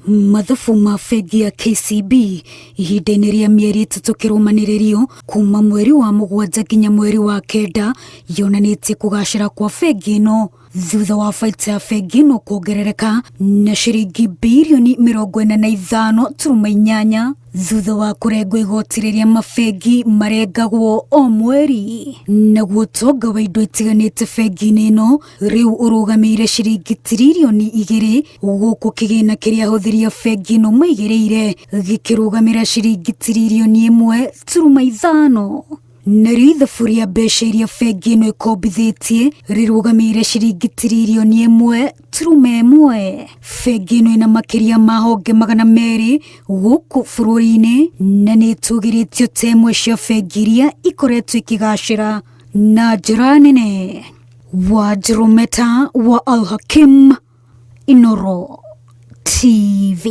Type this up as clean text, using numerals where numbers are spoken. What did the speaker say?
Mathabu ma bengi ya KCB ihinda-inĩ rĩa mĩeri 3 kĩrũmanĩrĩrio kuma mweri wa 7 nginya mweri wa 9 yonanĩtie kũgacĩra kwa bengi ĩno thutha wa baita ya bengi ĩno kuongerereka na ciringi birioni 45.8 thutha wa kũrengwo igoti rĩrĩa mabengi marengagwo o mweri. Naguo ũtonga wa indo itiganĩte bengi-inĩ ĩno rĩu ũrũgamĩire ciringi tiririoni 2 gũkũ kĩgĩna kĩrĩa ahũthĩri a bengi ĩno maigĩrĩire gĩkĩrũgamĩra ciringi tiririoni 1.5. Narĩo ithabu rĩa mbeca iria bengi ĩno ĩkombithĩtie rĩrũgamĩire ciringi tiririoni 1.1. Bengi ĩno ĩna makĩria ma honge 200 gũkũ bũrũri-inĩ na nĩ ĩtũgĩrĩtio ta ĩmwe cia bengi iria ikoretwo ikĩgacĩra na njĩra nene. Wanjirũ Meta wa Al Hakim, Inooro TV.